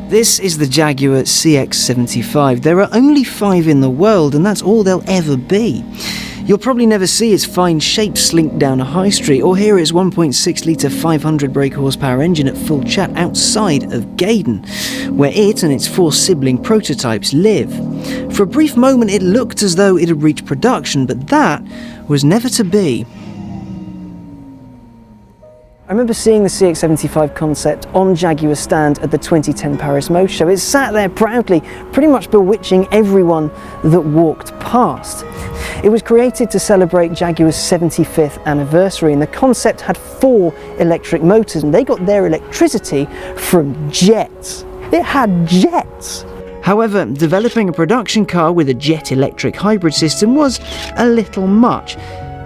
This is the Jaguar C-X75. There are only 5 in the world, and that's all there'll ever be. You'll probably never see its fine shape slink down a high street, or hear its 1.6 litre 500 brake horsepower engine at full chat outside of Gaydon, where it and its 4 sibling prototypes live. For a brief moment it looked as though it had reached production, but that was never to be. I remember seeing the C-X75 concept on Jaguar's stand at the 2010 Paris Motor Show. It sat there proudly, pretty much bewitching everyone that walked past. It was created to celebrate Jaguar's 75th anniversary, and the concept had 4 electric motors, and they got their electricity from jets. It had jets! However, developing a production car with a jet-electric hybrid system was a little much.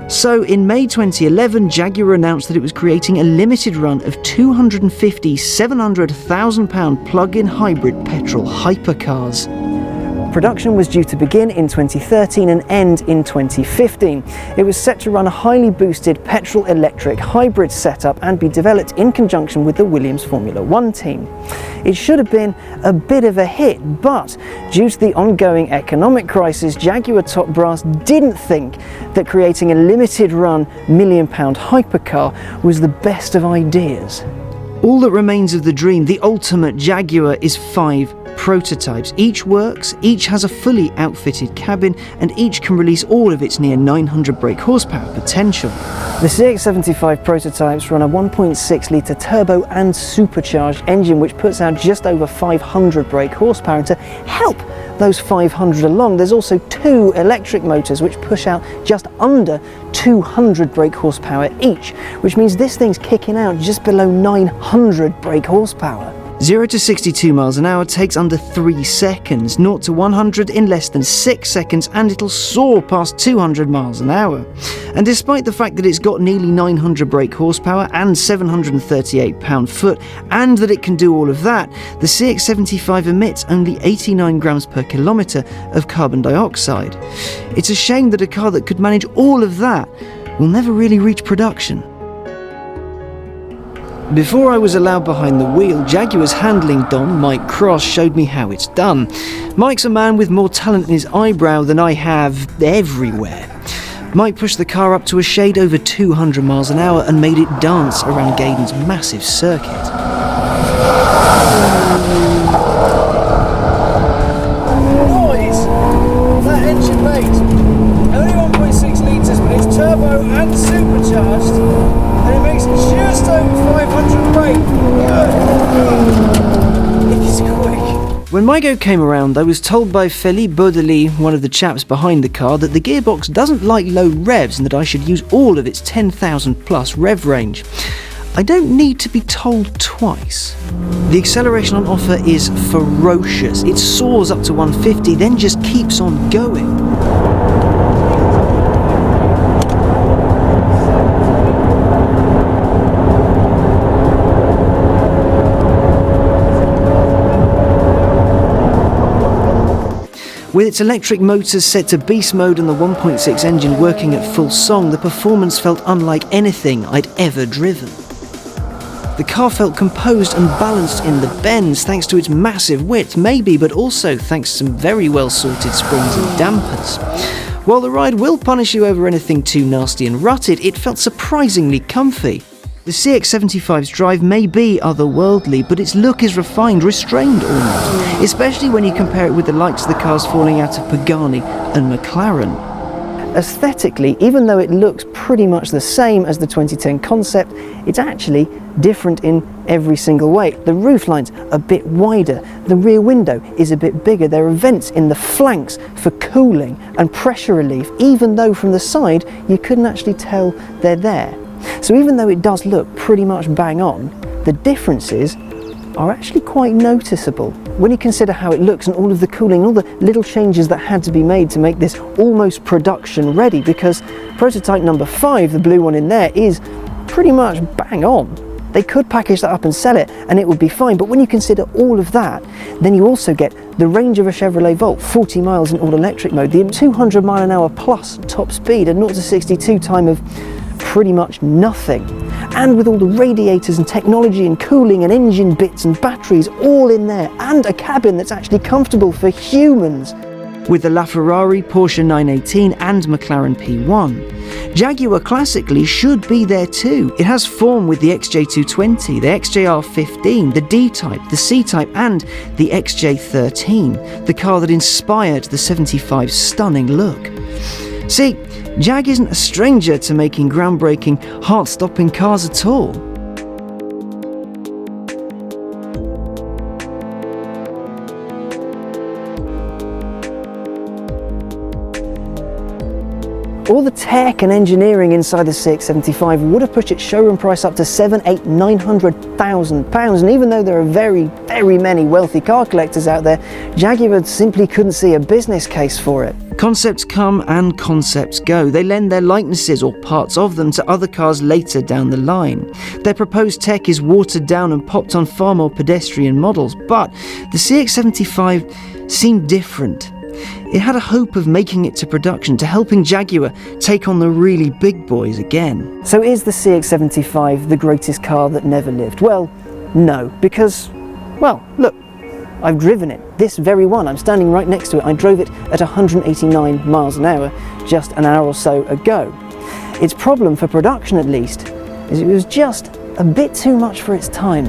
So in May 2011, Jaguar announced that it was creating a limited run of 250 £700,000 plug-in hybrid petrol hypercars. Production was due to begin in 2013 and end in 2015. It was set to run a highly boosted petrol-electric hybrid setup and be developed in conjunction with the Williams Formula One team. It should have been a bit of a hit, but due to the ongoing economic crisis, Jaguar top brass didn't think that creating a limited run £1 million hypercar was the best of ideas. All that remains of the dream, the ultimate Jaguar, is 5 prototypes. Each works, each has a fully outfitted cabin, and each can release all of its near 900 brake horsepower potential. The C-X75 prototypes run a 1.6 litre turbo and supercharged engine which puts out just over 500 brake horsepower, and to help those 500 along, there's also 2 electric motors which push out just under 200 brake horsepower each, which means this thing's kicking out just below 900 brake horsepower. 0 to 62 miles an hour takes under 3 seconds, 0 to 100 in less than 6 seconds, and it'll soar past 200 miles an hour. And despite the fact that it's got nearly 900 brake horsepower and 738 pound-foot, and that it can do all of that, the C-X75 emits only 89 grams per kilometre of carbon dioxide. It's a shame that a car that could manage all of that will never really reach production. Before I was allowed behind the wheel, Jaguar's handling don, Mike Cross, showed me how it's done. Mike's a man with more talent in his eyebrow than I have everywhere. Mike pushed the car up to a shade over 200 miles an hour and made it dance around Gaydon's massive circuit. Noise that engine makes! Only 1.6 litres, but it's turbo and supercharged. And it makes just over 500 brake. It's quick. When my go came around, I was told by Philippe Baudely, one of the chaps behind the car, that the gearbox doesn't like low revs and that I should use all of its 10,000 plus rev range. I don't need to be told twice. The acceleration on offer is ferocious. It soars up to 150, then just keeps on going. With its electric motors set to beast mode and the 1.6 engine working at full song, the performance felt unlike anything I'd ever driven. The car felt composed and balanced in the bends thanks to its massive width, maybe, but also thanks to some very well sorted springs and dampers. While the ride will punish you over anything too nasty and rutted, it felt surprisingly comfy. The C-X75's drive may be otherworldly, but its look is refined, restrained almost, especially when you compare it with the likes of the cars falling out of Pagani and McLaren. Aesthetically, even though it looks pretty much the same as the 2010 concept, it's actually different in every single way. The roofline's a bit wider, the rear window is a bit bigger, there are vents in the flanks for cooling and pressure relief, even though from the side you couldn't actually tell they're there. So even though it does look pretty much bang on, the differences are actually quite noticeable when you consider how it looks and all of the cooling, all the little changes that had to be made to make this almost production ready, because prototype number 5, the blue one in there, is pretty much bang on. They could package that up and sell it and it would be fine, but when you consider all of that, then you also get the range of a Chevrolet Volt, 40 miles in all electric mode, the 200 mile an hour plus top speed, and 0 to 62 time of pretty much nothing. and with all the radiators and technology and cooling and engine bits and batteries all in there, and a cabin that's actually comfortable for humans. With the LaFerrari, Porsche 918 and McLaren P1. Jaguar classically should be there too. It has form with the XJ220, the XJR15, the D-Type, the C-Type and the XJ13, the car that inspired the 75's stunning look. See, Jag isn't a stranger to making groundbreaking, heart-stopping cars at all. All the tech and engineering inside the CX75 would have pushed its showroom price up to £900,000, and even though there are very, very many wealthy car collectors out there, Jaguar simply couldn't see a business case for it. Concepts come and concepts go. They lend their likenesses or parts of them to other cars later down the line. Their proposed tech is watered down and popped on far more pedestrian models, but the CX75 seemed different. It had a hope of making it to production, to helping Jaguar take on the really big boys again. So is the CX75 the greatest car that never lived? Well, no, because, well, look, I've driven it, this very one. I'm standing right next to it. I drove it at 189 miles an hour just an hour or so ago. Its problem, for production at least, is it was just a bit too much for its time.